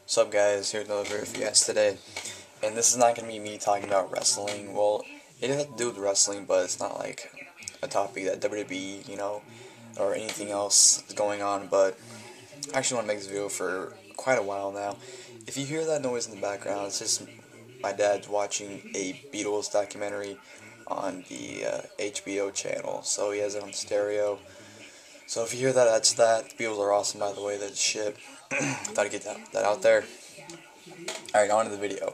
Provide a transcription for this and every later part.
What's up, guys? Here's another video for you guys today, and this is not going to be me talking about wrestling. Well, it has to do with wrestling, but it's not like a topic that WWE, or anything else is going on, but I actually want to make this video for quite a while now. If you hear that noise in the background, it's just my dad's watching a Beatles documentary on the HBO channel, so he has it on stereo. So if you hear that, that's that. The Beatles are awesome, by the way. They're the shit. Thought I'd get that out there. Alright, on to the video.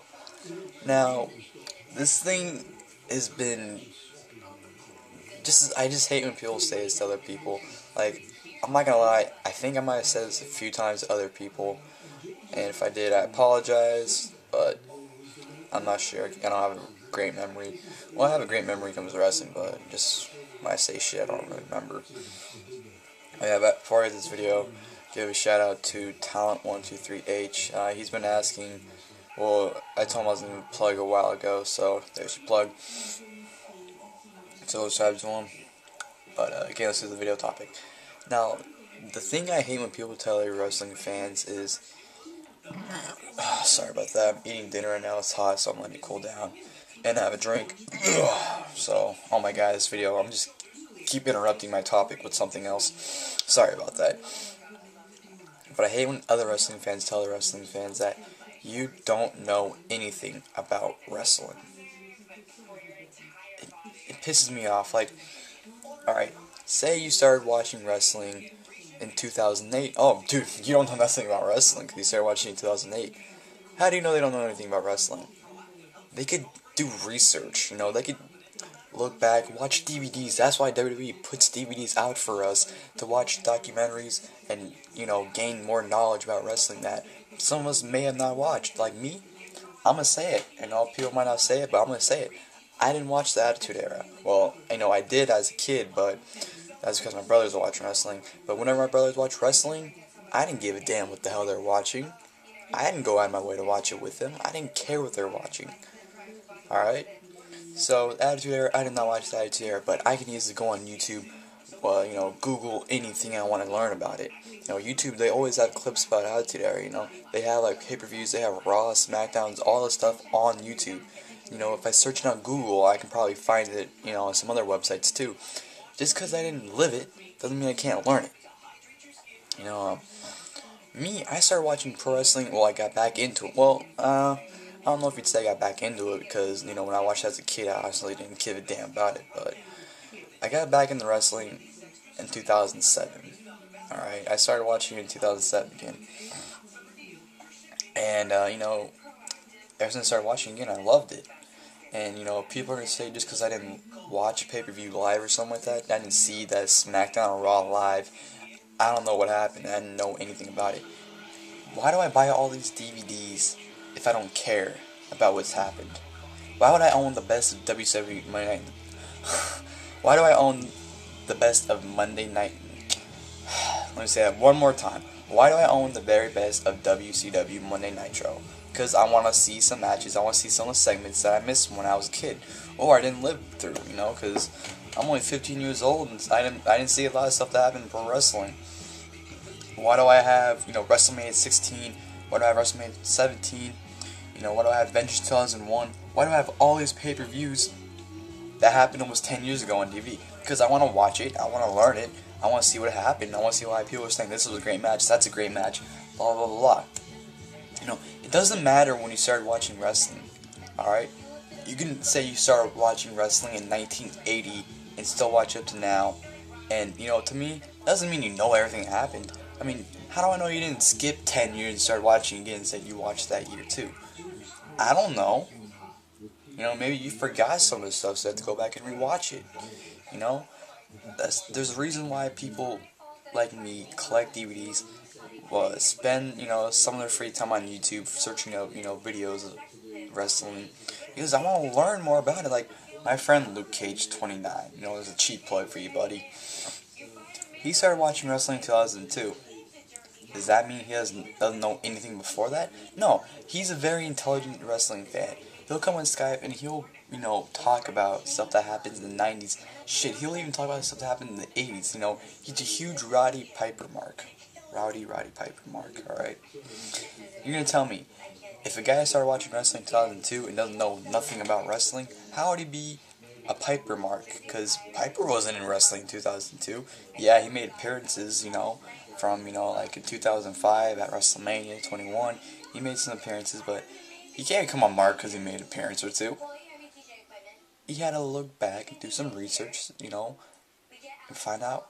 Now, this thing has been I just hate when people say this to other people. Like, I'm not gonna lie, I think I might have said this a few times to other people, and if I did, I apologize, but I'm not sure. I don't have a great memory. Well, I have a great memory when it comes to wrestling, but just when I say shit, I don't really remember. Yeah, but before I get this video, give a shout out to Talent123H. He's been asking, well, I told him I was going to plug a while ago, so there's your plug. So subscribe to him. But okay, let's do the video topic. Now, the thing I hate when people tell their wrestling fans is, sorry about that, I'm eating dinner right now, it's hot, so I'm letting it cool down, and have a drink. So, oh my god, this video, I'm just keep interrupting my topic with something else. Sorry about that. But I hate when other wrestling fans tell the wrestling fans that you don't know anything about wrestling. It pisses me off. Like, alright, say you started watching wrestling in 2008. Oh, dude, you don't know nothing about wrestling because you started watching in 2008. How do you know they don't know anything about wrestling? They could do research, they could look back, watch DVDs. That's why WWE puts DVDs out for us to watch documentaries and, gain more knowledge about wrestling that some of us may have not watched. Like me, I'm going to say it. I know people might not say it, but I'm going to say it. I didn't watch the Attitude Era. Well, I did as a kid, but that's because my brothers were watching wrestling. But whenever my brothers watched wrestling, I didn't give a damn what the hell they were watching. I didn't go out of my way to watch it with them. I didn't care what they were watching. Alright? So, Attitude Era, I did not watch the Attitude Era, but I can easily go on YouTube, Google anything I want to learn about it. YouTube, they always have clips about Attitude Era, They have, pay-per-views, they have Raw, SmackDowns, all this stuff on YouTube. If I search it on Google, I can probably find it, on some other websites, too. Just because I didn't live it, doesn't mean I can't learn it. Me, I started watching pro wrestling, I got back into it. Well, I don't know if you'd say I got back into it because, when I watched it as a kid, I honestly didn't give a damn about it, but I got back into wrestling in 2007, alright? I started watching it in 2007 again, and, ever since I started watching again, I loved it, and, people are going to say just because I didn't watch pay-per-view live or something like that, I didn't see that SmackDown or Raw live, I don't know what happened, I didn't know anything about it. Why do I buy all these DVDs if I don't care about what's happened? Why would I own the best of WCW Monday Night? Why do I own the best of Monday Night? Let me say that one more time. Why do I own the very best of WCW Monday Nitro? Because I want to see some matches, I want to see some of the segments that I missed when I was a kid, or I didn't live through, because I'm only 15 years old and I didn't see a lot of stuff that happened in pro wrestling. Why do I have, WrestleMania 16? Why do I have WrestleMania 17? Why do I have Vengeance 2001? Why do I have all these pay-per-views that happened almost 10 years ago on DVD? Because I want to watch it, I want to learn it, I want to see what happened, I want to see why people are saying this was a great match, that's a great match, blah blah blah blah. It doesn't matter when you started watching wrestling, alright? You can say you started watching wrestling in 1980 and still watch up to now, and, to me, that doesn't mean you know everything that happened. I mean, how do I know you didn't skip 10 years and start watching again and said you watched that year too? I don't know. Maybe you forgot some of the stuff, so you have to go back and rewatch it. There's a reason why people like me collect DVDs, spend, some of their free time on YouTube searching out, videos of wrestling, because I want to learn more about it. Like, my friend Luke Cage 29, there's a cheap plug for you, buddy. He started watching wrestling in 2002. Does that mean he doesn't know anything before that? No, he's a very intelligent wrestling fan. He'll come on Skype and he'll, talk about stuff that happens in the 90s. Shit, he'll even talk about stuff that happened in the 80s, He's a huge Roddy Piper mark. Roddy Piper Mark, alright? You're gonna tell me, if a guy started watching wrestling in 2002 and doesn't know nothing about wrestling, how would he be a Piper Mark? Because Piper wasn't in wrestling in 2002. Yeah, he made appearances, from, like in 2005 at WrestleMania 21. He made some appearances, but he can't come on Mark because he made an appearance or two. He had to look back and do some research, and find out,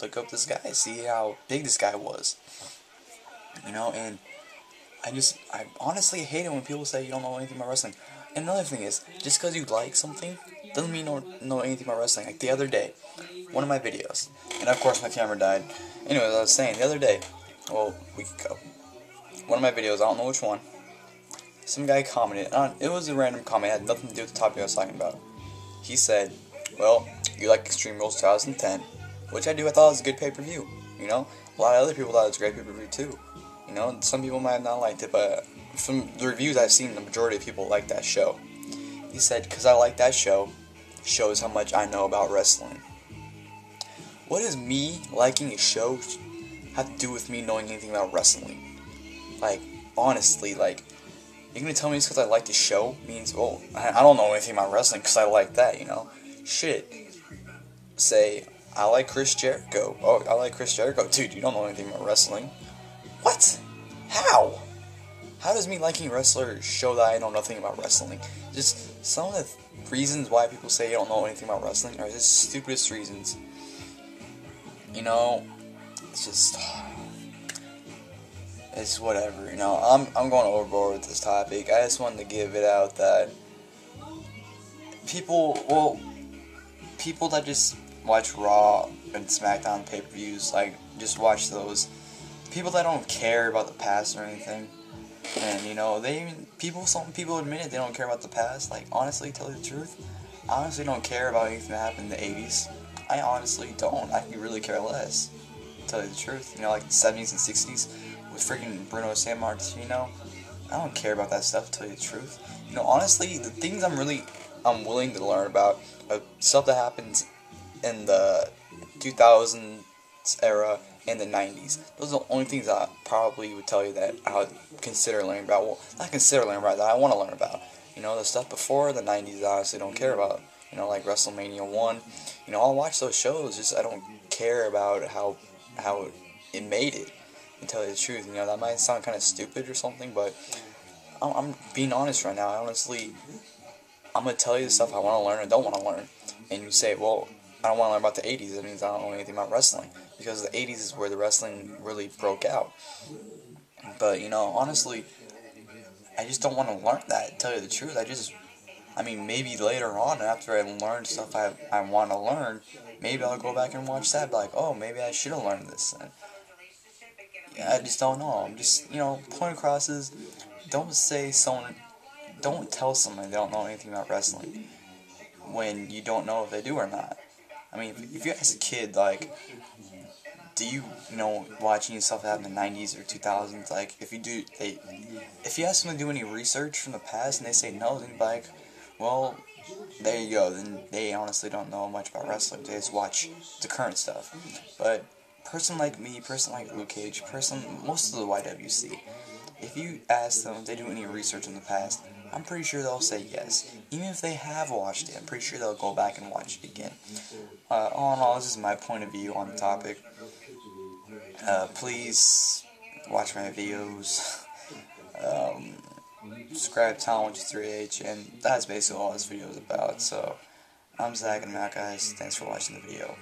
look up this guy, see how big this guy was, and I honestly hate it when people say you don't know anything about wrestling. And another thing is, just because you like something, doesn't mean you don't know anything about wrestling. Like the other day, one of my videos, and of course my camera died. Anyways, I was saying, the other day, well, a week ago, one of my videos, I don't know which one, some guy commented, it was a random comment, it had nothing to do with the topic I was talking about. He said, well, you like Extreme Rules 2010, which I do, I thought it was a good pay-per-view, A lot of other people thought it was a great pay-per-view too. Some people might have not liked it, but from the reviews I've seen, the majority of people like that show. He said, because I like that show, shows how much I know about wrestling. What does me liking a show have to do with me knowing anything about wrestling? Like, honestly, like, you're going to tell me it's because I like the show means, well, I don't know anything about wrestling because I like that, Shit. Say, I like Chris Jericho. Oh, I like Chris Jericho. Dude, you don't know anything about wrestling. What? How? How does me liking wrestlers show that I know nothing about wrestling? Just some of the reasons why people say you don't know anything about wrestling are just stupidest reasons. It's just, it's whatever, I'm going overboard with this topic. I just wanted to give it out that people that just watch Raw and SmackDown pay-per-views, like, just watch those. People that don't care about the past or anything, and some people admit it, they don't care about the past. Like, honestly, tell you the truth, I honestly don't care about anything that happened in the 80s. I honestly don't. I could really care less, tell you the truth. Like the 70s and 60s with freaking Bruno Sammartino. I don't care about that stuff, tell you the truth. Honestly, the things I'm willing to learn about are stuff that happens in the 2000s era and the 90s. Those are the only things I probably would tell you that I would consider learning about. Well, not consider learning about, that I want to learn about. The stuff before the 90s I honestly don't care about. Like WrestleMania 1. I'll watch those shows, just I don't care about how it made it, to tell you the truth. That might sound kind of stupid or something, but I'm being honest right now. I'm going to tell you the stuff I want to learn and don't want to learn. And you say, well, I don't want to learn about the 80s. That means I don't know anything about wrestling. Because the 80s is where the wrestling really broke out. But, honestly, I just don't want to learn that, to tell you the truth. Maybe later on, after I learn stuff I want to learn, maybe I'll go back and watch that, like, oh, maybe I should have learned this. And, yeah, I just don't know. I'm just, point across is, don't tell someone they don't know anything about wrestling when you don't know if they do or not. If you ask a kid, like, do you watch any stuff that happened in the 90s or 2000s, like, if you ask them to do any research from the past and they say no, then like, well, there you go, then they honestly don't know much about wrestling, they just watch the current stuff. But person like me, person like Luke Cage, most of the YWC, if you ask them if they do any research in the past, I'm pretty sure they'll say yes. Even if they have watched it, I'm pretty sure they'll go back and watch it again. All in all, this is my point of view on the topic. Please watch my videos. Subscribe to Tom123H, and that's basically all this video is about. So, I'm Zach, and I'm out, guys. Thanks for watching the video.